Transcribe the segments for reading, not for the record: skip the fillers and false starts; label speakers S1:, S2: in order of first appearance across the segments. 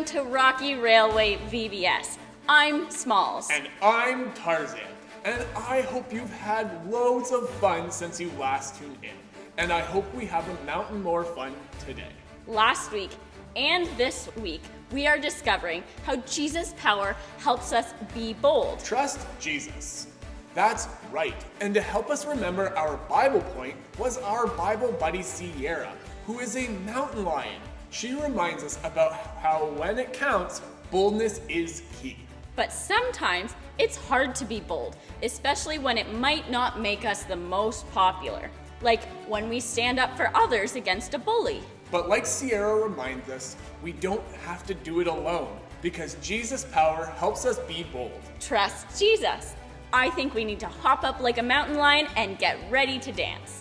S1: Welcome to Rocky Railway VBS. I'm Smalls.
S2: And I'm Tarzan. And I hope you've had loads of fun since you last tuned in. And I hope we have a mountain more fun today.
S1: Last week and this week, we are discovering how Jesus' power helps us be bold.
S2: Trust Jesus. That's right. And to help us remember our Bible point was our Bible buddy Sierra, who is a mountain lion. She reminds us about how when it counts, boldness is key.
S1: But sometimes it's hard to be bold, especially when it might not make us the most popular. Like when we stand up for others against a bully.
S2: But like Sierra reminds us, we don't have to do it alone because Jesus' power helps us be bold.
S1: Trust Jesus. I think we need to hop up like a mountain lion and get ready to dance.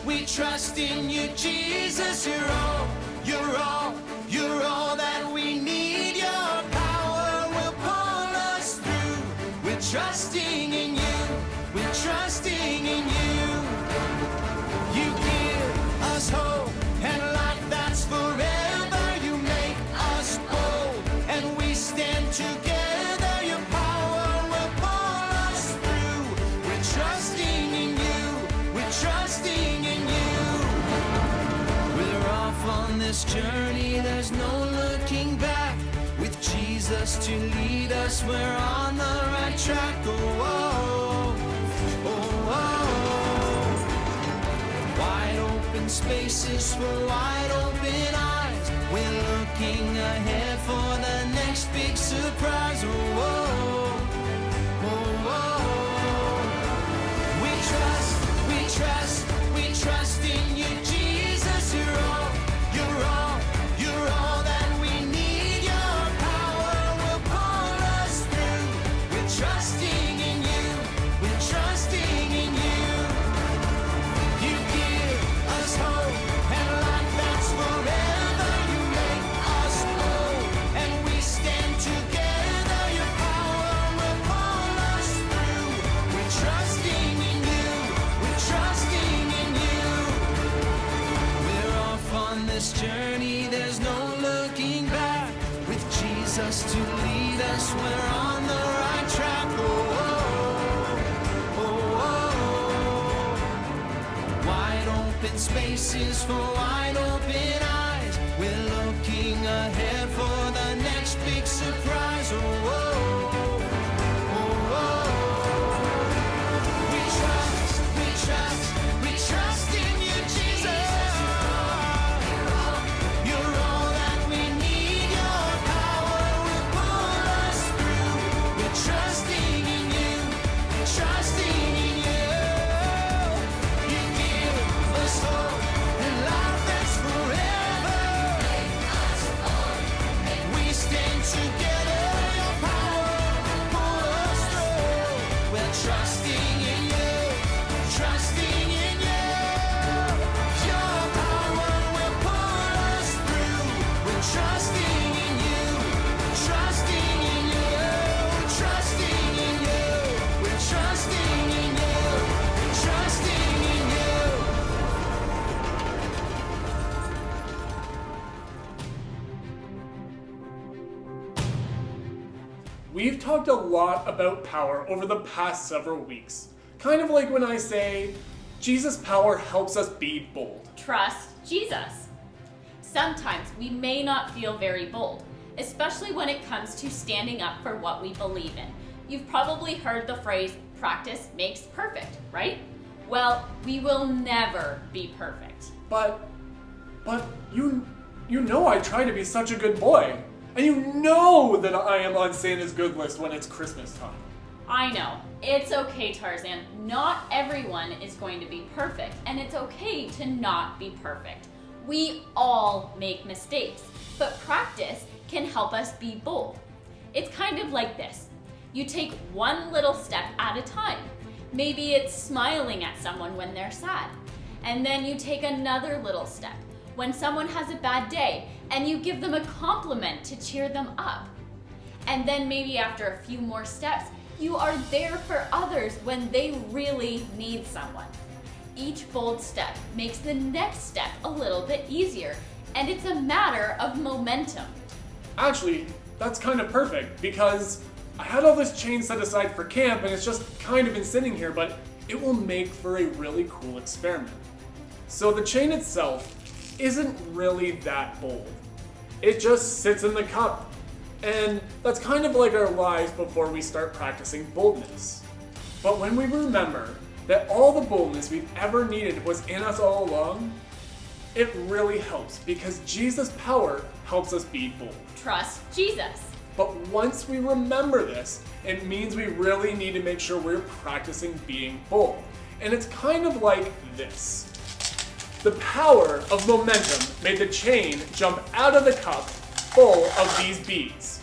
S3: We trust in you, Jesus. You're all that we need. Your power will pull us through. We're trusting in you. We're trusting in you. You give us hope and life that's forever. You make us bold and we stand together. Your power will pull us through. We're trusting in you. We're trusting in you. We're off on this journey, there's no looking back. With Jesus to lead us, we're on the right track. Oh, oh, oh, oh. Wide open spaces for wide open eyes. We're looking ahead for the next big surprise. Oh, oh, oh, oh. We trust in you, Jesus. You're all that we need. Your power will pull us through. We're trusting in you. We're trusting in you. You give us hope and life that's forever. You make us whole and we stand together. Your power will pull us through. We're trusting in you. We're trusting in you. We're off on this journey, there's no looking back. With Jesus to lead us, we're on the right track. Oh, oh, oh, oh. Wide open spaces for wide open eyes. We're looking ahead for the next big surprise. Oh, oh, oh, oh. We trust in you, Jesus. You're all that we need. Your power will pull us through. We're trusting in you. We're trusting in you. You give us hope and life that's forever. We stand together. Your power will pull us through. We're trusting in you. Trusting in you. Your power will pull us through. We're trusting in you. Trusting in you. Trusting in you. We're trusting in you. Trusting in you.
S2: We've talked a lot about power over the past several weeks. Kind of like when I say, Jesus' power helps us be bold.
S1: Trust Jesus. Sometimes we may not feel very bold, especially when it comes to standing up for what we believe in. You've probably heard the phrase, practice makes perfect, right? Well, we will never be perfect.
S2: But you know I try to be such a good boy. And you know that I am on Santa's good list when it's Christmas time.
S1: I know. It's okay, Tarzan. Not everyone is going to be perfect, and it's okay to not be perfect. We all make mistakes, but practice can help us be bold. It's kind of like this. You take one little step at a time. Maybe it's smiling at someone when they're sad. And then you take another little step. when someone has a bad day and you give them a compliment to cheer them up. And then maybe after a few more steps, you are there for others when they really need someone. Each bold step makes the next step a little bit easier, and it's a matter of momentum.
S2: Actually, that's kind of perfect because I had all this chain set aside for camp and it's just kind of been sitting here, but it will make for a really cool experiment. So the chain itself isn't really that bold. It just sits in the cup. And that's kind of like our lives before we start practicing boldness. But when we remember that all the boldness we've ever needed was in us all along, it really helps because Jesus' power helps us be bold.
S1: Trust Jesus.
S2: But once we remember this, it means we really need to make sure we're practicing being bold. And it's kind of like this. The power of momentum made the chain jump out of the cup full of these beads.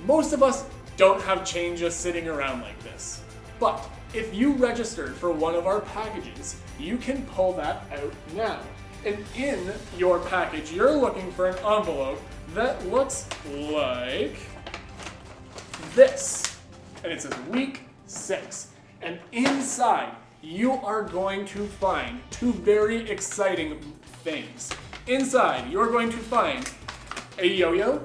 S2: Most of us don't have chain just sitting around like this. But if you registered for one of our packages, you can pull that out now. And in your package, you're looking for an envelope that looks like this. And it says week 6. And inside, you are going to find 2 very exciting things. Inside, you're going to find a yo-yo,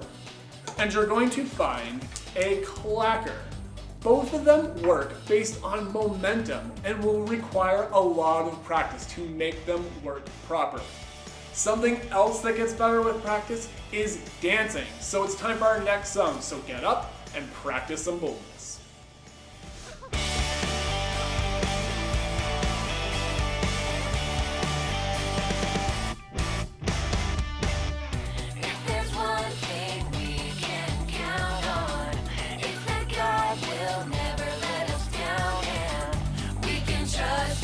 S2: and you're going to find a clacker. Both of them work based on momentum and will require a lot of practice to make them work properly. Something else that gets better with practice is dancing. So it's time for our next song, so get up and practice some boldness.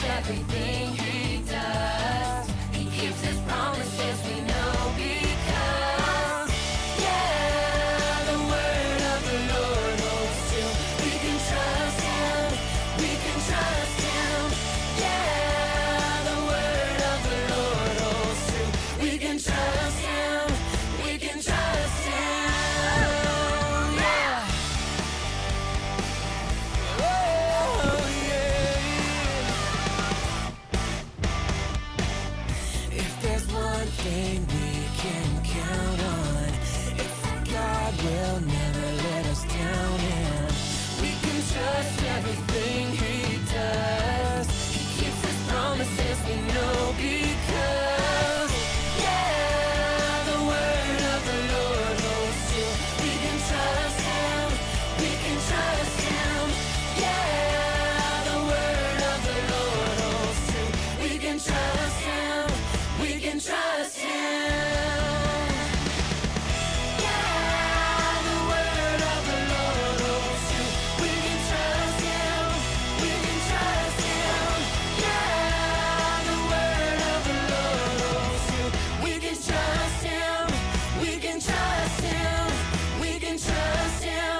S3: Everything he does, he keeps his promises, we know because, yeah, the word of the Lord holds true. We can trust him, we can trust him, yeah, the word of the Lord holds true. We can trust him, we can trust him, yeah. Oh, yeah. Thing we can count on, it's that God will never let us down, and we can trust everything he does. He keeps his promises, we know because, yeah, the word of the Lord holds true. We can trust him, we can trust him, yeah, the word of the Lord holds true. We can trust him, we can trust him. Yeah, the word of the Lord holds true. We can trust him. We can trust him. Yeah, the word of the Lord holds true. We can trust him. We can trust him. We can trust him.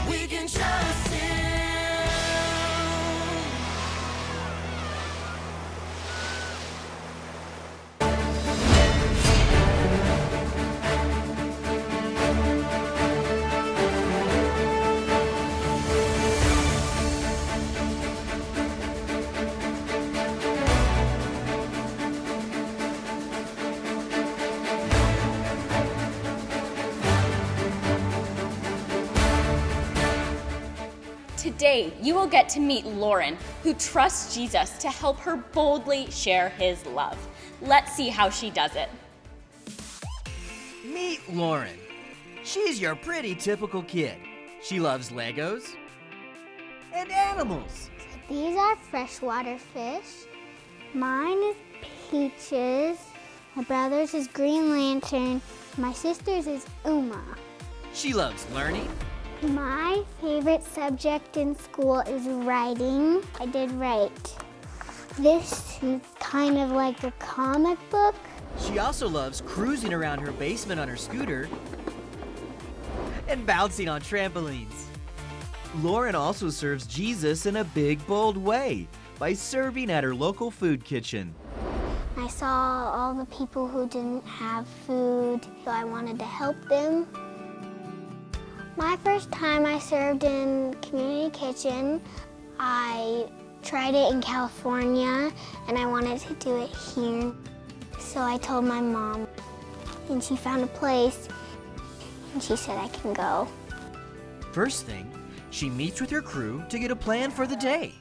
S3: We can trust him.
S1: Today, you will get to meet Lauren, who trusts Jesus to help her boldly share his love. Let's see how she does it.
S4: Meet Lauren. She's your pretty typical kid. She loves Legos and animals.
S5: These are freshwater fish. Mine is Peaches. My brother's is Green Lantern. My sister's is Uma.
S4: She loves learning.
S5: My favorite subject in school is writing. I did write. This is kind of like a comic book.
S4: She also loves cruising around her basement on her scooter and bouncing on trampolines. Lauren also serves Jesus in a big, bold way by serving at her local food kitchen.
S5: I saw all the people who didn't have food, so I wanted to help them. My first time I served in community kitchen, I tried it in California and I wanted to do it here. So I told my mom and she found a place and she said I can go.
S4: First thing, she meets with her crew to get a plan for the day.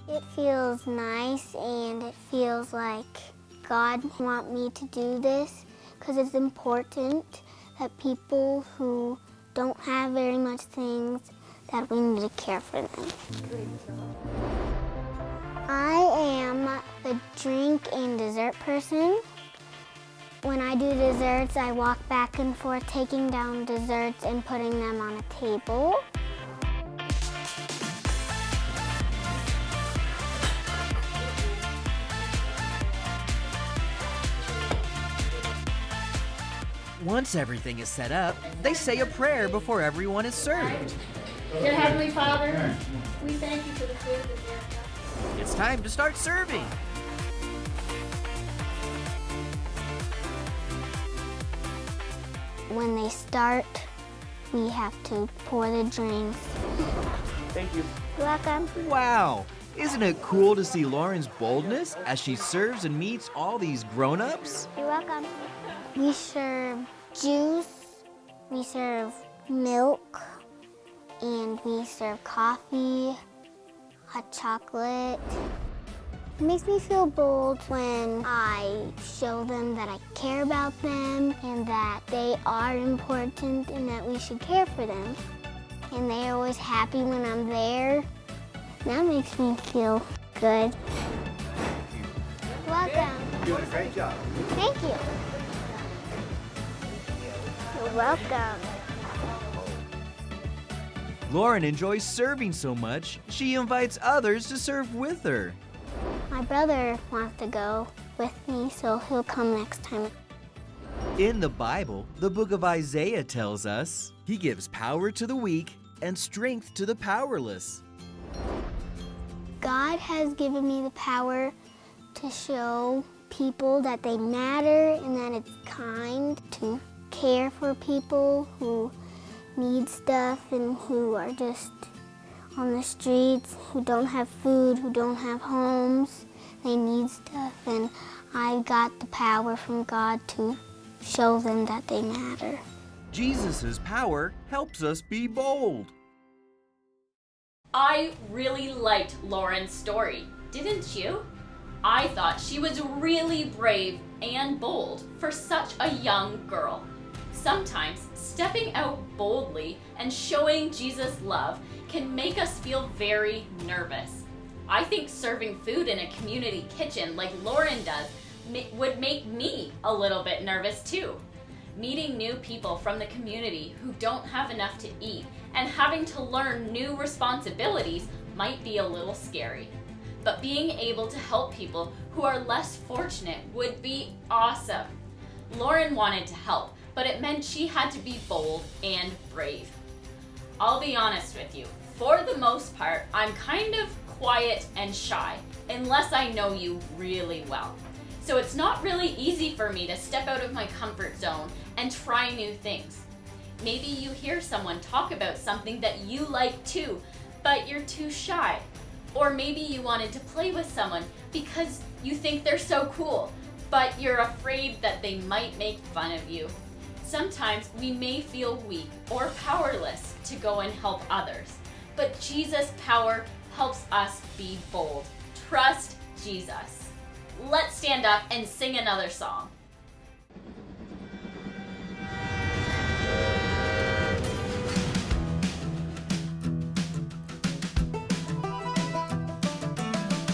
S5: It feels nice and it feels like God wants me to do this because it's important that people who don't have very much things, that we need to care for them. I am the drink and dessert person. When I do desserts, I walk back and forth taking down desserts and putting them on a table.
S4: Once everything is set up, they say a prayer before everyone is served.
S1: Dear Heavenly Father, we thank you for the food that you have done.
S4: It's time to start serving.
S5: When they start, we have to pour the drinks.
S2: Thank you.
S5: You're welcome.
S4: Wow! Isn't it cool to see Lauren's boldness as she serves and meets all these grown-ups?
S5: You're welcome. We serve juice, we serve milk, and we serve coffee, hot chocolate. It makes me feel bold when I show them that I care about them and that they are important and that we should care for them. And they're always happy when I'm there. That makes me feel good. Welcome.
S6: You're doing a great job.
S5: Thank you. You're welcome.
S4: Lauren enjoys serving so much, she invites others to serve with her.
S5: My brother wants to go with me, so he'll come next time.
S4: In the Bible, the book of Isaiah tells us, He gives power to the weak and strength to the powerless.
S5: God has given me the power to show people that they matter and that it's kind to care for people who need stuff and who are just on the streets, who don't have food, who don't have homes. They need stuff, and I've got the power from God to show them that they matter.
S4: Jesus' power helps us be bold.
S1: I really liked Lauren's story, didn't you? I thought she was really brave and bold for such a young girl. Sometimes stepping out boldly and showing Jesus' love can make us feel very nervous. I think serving food in a community kitchen like Lauren does would make me a little bit nervous too. Meeting new people from the community who don't have enough to eat and having to learn new responsibilities might be a little scary. But being able to help people who are less fortunate would be awesome. Lauren wanted to help, but it meant she had to be bold and brave. I'll be honest with you, for the most part, I'm kind of quiet and shy, unless I know you really well. So it's not really easy for me to step out of my comfort zone and try new things. Maybe you hear someone talk about something that you like too, but you're too shy. Or maybe you wanted to play with someone because you think they're so cool, but you're afraid that they might make fun of you. Sometimes we may feel weak or powerless to go and help others, but Jesus' power helps us be bold. Trust Jesus. Let's stand up and sing another song.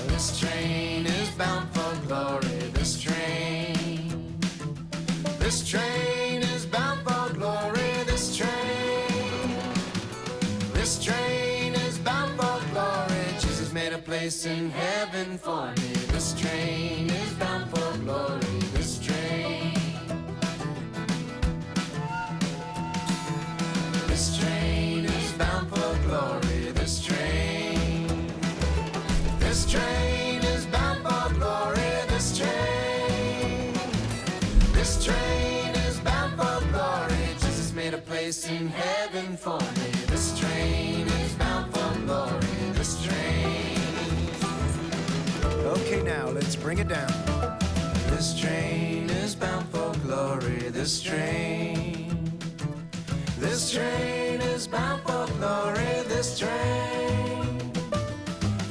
S3: This train is bound for glory. This train is bound for glory. This train is bound for glory. Jesus made a place in heaven for me. This train is bound for glory. This train is bound for glory. This train is heaven for me. This train is bound for glory. This train. Okay, now let's bring it down. This train is bound for glory. This train. This train is bound for glory. This train.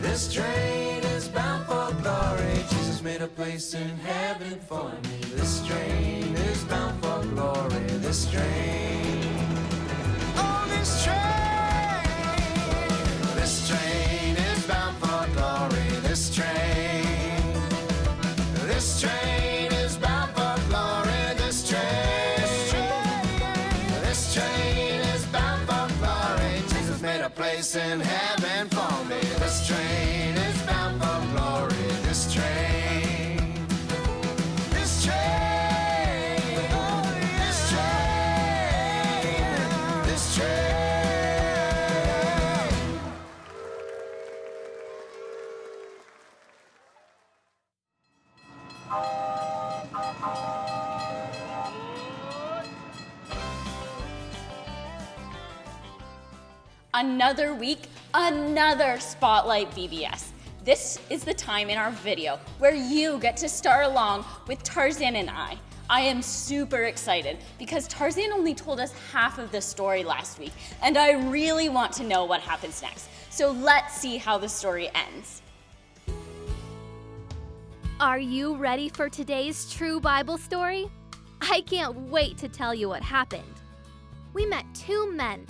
S3: This train is bound for glory. Jesus made a place in heaven for me. This train is bound for glory. This train. Oh, this train. This train is bound for glory. This train. This train is bound for glory. This train. This train is bound for glory. Jesus made a place in heaven for me. This train is bound for glory. This train. This train. This train. This train.
S1: Another week, another Spotlight VBS. This is the time in our video where you get to star along with Tarzan and I. I am super excited because Tarzan only told us half of the story last week, and I really want to know what happens next. So let's see how the story ends.
S6: Are you ready for today's true Bible story? I can't wait to tell you what happened. We met two men,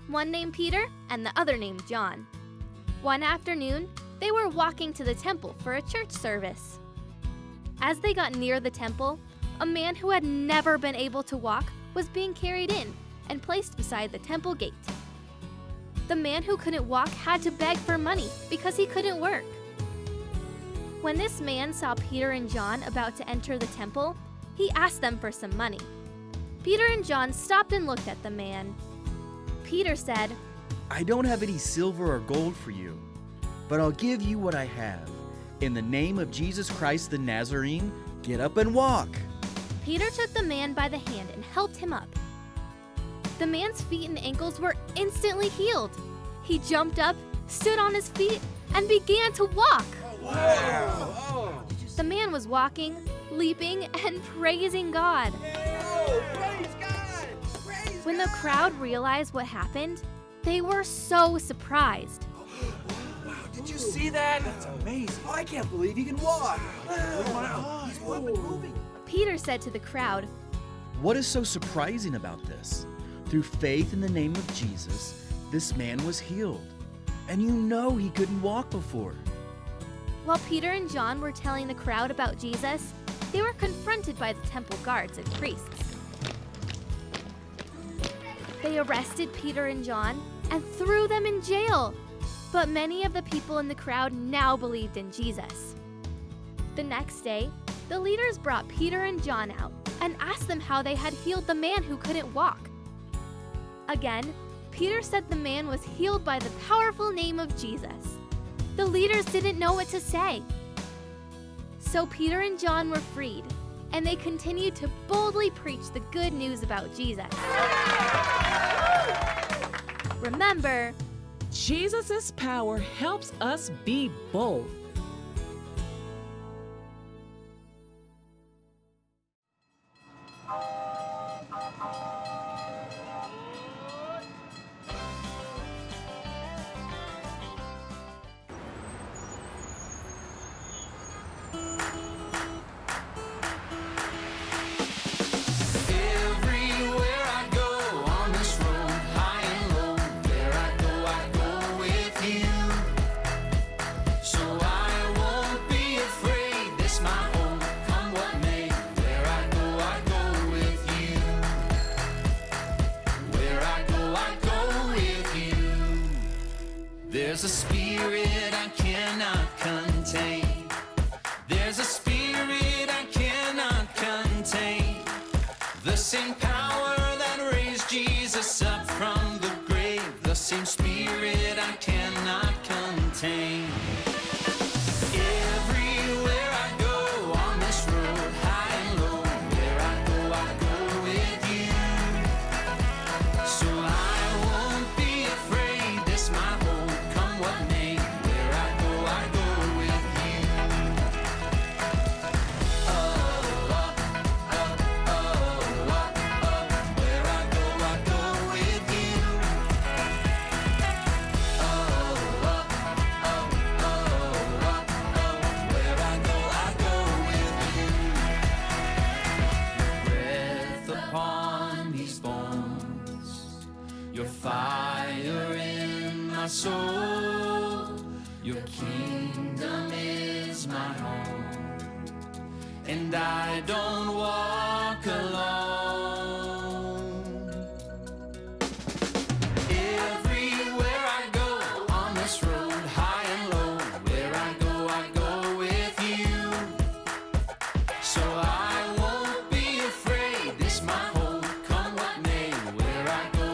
S6: one named Peter and the other named John. One afternoon, they were walking to the temple for a church service. As they got near the temple, a man who had never been able to walk was being carried in and placed beside the temple gate. The man who couldn't walk had to beg for money because he couldn't work. When this man saw Peter and John about to enter the temple, he asked them for some money. Peter and John stopped and looked at the man. Peter said,
S7: I don't have any silver or gold for you, but I'll give you what I have. In the name of Jesus Christ the Nazarene, get up and walk.
S6: Peter took the man by the hand and helped him up. The man's feet and ankles were instantly healed. He jumped up, stood on his feet, and began to walk.
S7: Wow!
S6: The man was walking, leaping, and praising God.
S7: Praise God!
S6: When the crowd realized what happened, they were so surprised.
S7: Wow, did you see that? That's amazing. Oh, I can't believe he can walk. He's moving.
S6: Peter said to the crowd,
S7: What is so surprising about this? Through faith in the name of Jesus, this man was healed. And you know he couldn't walk before.
S6: While Peter and John were telling the crowd about Jesus, they were confronted by the temple guards and priests. They arrested Peter and John and threw them in jail. But many of the people in the crowd now believed in Jesus. The next day, the leaders brought Peter and John out and asked them how they had healed the man who couldn't walk. Again, Peter said the man was healed by the powerful name of Jesus. The leaders didn't know what to say. So Peter and John were freed, and they continued to boldly preach the good news about Jesus. Remember,
S8: Jesus' power helps us be bold.
S3: Everywhere I go on this road, high and low, where I go with you. So I won't be afraid, this my home, come what may. Where I go with you. Where I go with you. There's a spirit I cannot contain. There's a spirit I cannot contain. The same power that raised Jesus up from the grave. The same spirit I cannot contain. Everywhere I go on this road, high and low, where I go with you. So I won't my home, and I don't walk alone. Everywhere I go on this road, high and low, where I go with you. So I won't be afraid, this my home, come what may, where I go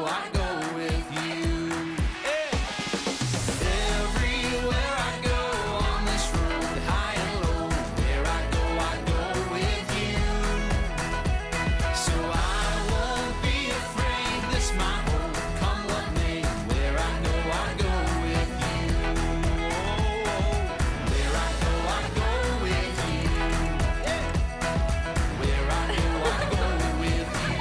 S3: with you. Everywhere I go on this road, high and low, where I go with you. So I won't be afraid, this my home, come what may, where I go with you. Where I go with you. Where I go with you.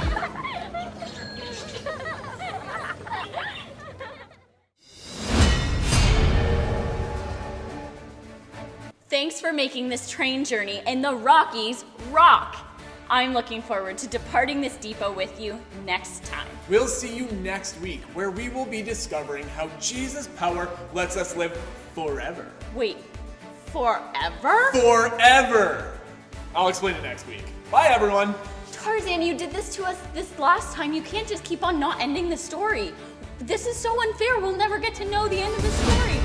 S1: Thanks for making this train journey in the Rockies rock. I'm looking forward to departing this depot with you next time.
S2: We'll see you next week, where we will be discovering how Jesus' power lets us live forever.
S1: Wait, forever?
S2: Forever! I'll explain it next week. Bye, everyone.
S1: Tarzan, you did this to us this last time. You can't just keep on not ending the story. This is so unfair. We'll never get to know the end of the story.